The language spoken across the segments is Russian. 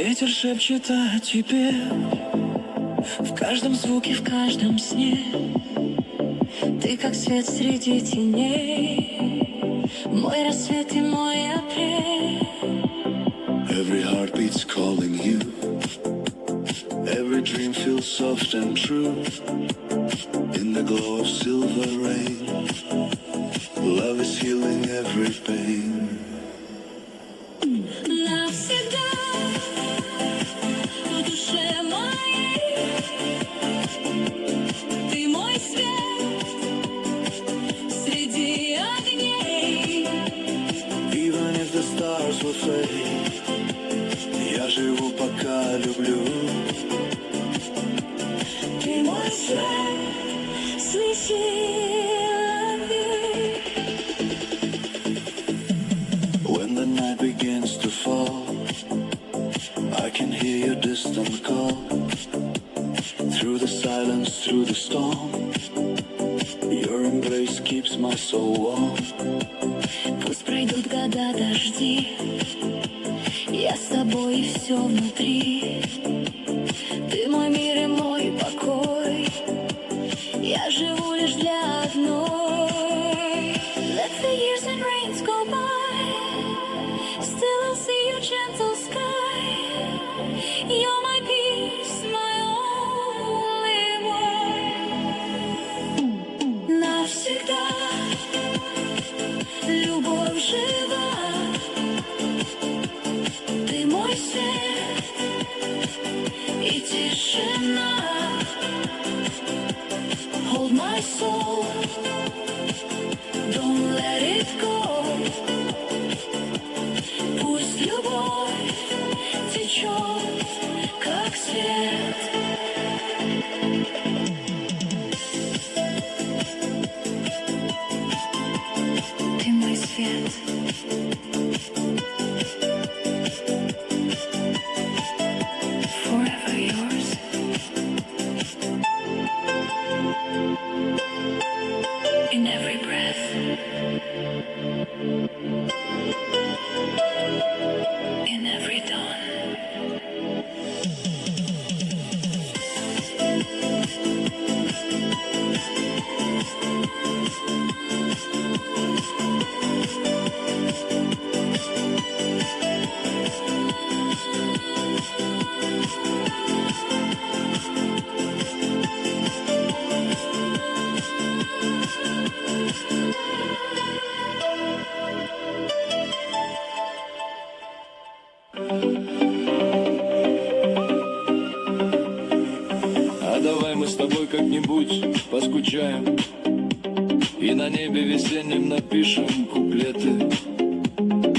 Ветер шепчет о тебе в каждом звуке, в каждом сне. Ты как свет среди теней, мой рассвет и мой апрель. Every heartbeat's calling you. Every dream feels soft and true. In the glow of silver rain, love is healing every pain. Навсегда в душе моей ты мой свет среди огней. Even if the stars will fade, я живу пока люблю. Ты мой свет, свечи. When the night begins to fall, I can hear your distant call. Through the silence, through the storm, your embrace keeps my soul warm. Пусть пройдут года, дожди, я с тобой и все внутри. Ты мой мир и мой покой, я живу лишь для одной. Let the years and rains go by, still I'll see your gentle sky. You're my peace, my only one. Навсегда любовь жива. Ты мой свет и тишина. Hold my soul, don't let it go. Пусть любовь течет, как свет. Ты мой свет. Forever yours. In every breath. In every dawn. А давай мы с тобой как-нибудь поскучаем и на небе весеннем напишем куплеты,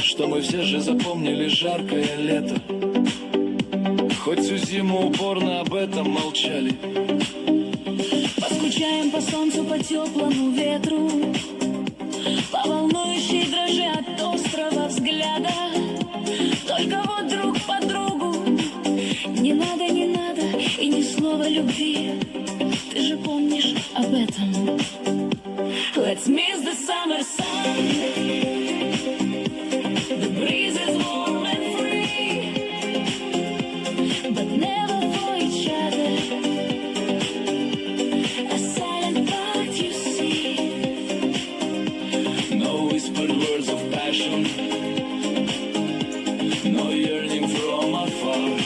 что мы все же запомнили жаркое лето. Хоть всю зиму упорно об этом молчали. Поскучаем по солнцу, по теплому ветру, по волнующей дрожи от острого взгляда. Только вот друг по другу не надо и ни слова любви. Ты же помнишь об этом. Let's miss the summer sun. The breeze is warm and free, but never for each other. A silent part you see. No whispered words of passion, no yearning from afar.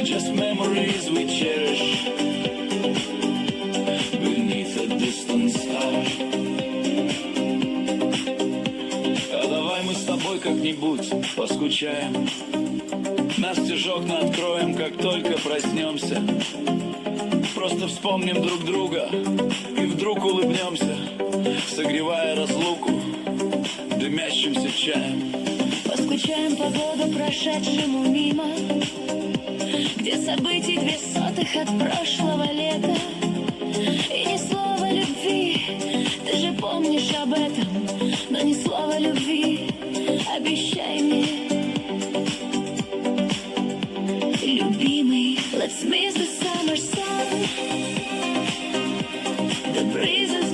Just memories we cherish beneath a distant star. А давай мы с тобой как-нибудь поскучаем, настежь окна откроем, как только проснемся. Просто вспомним друг друга и вдруг улыбнемся, согревая разлуку дымящимся чаем. Поскучаем по году, прошедшему мимо, где событий 200 от прошлого лета. И ни слова любви, ты же помнишь об этом, но ни слова любви, обещай мне, любимый. Let's miss the summer sun. The breeze is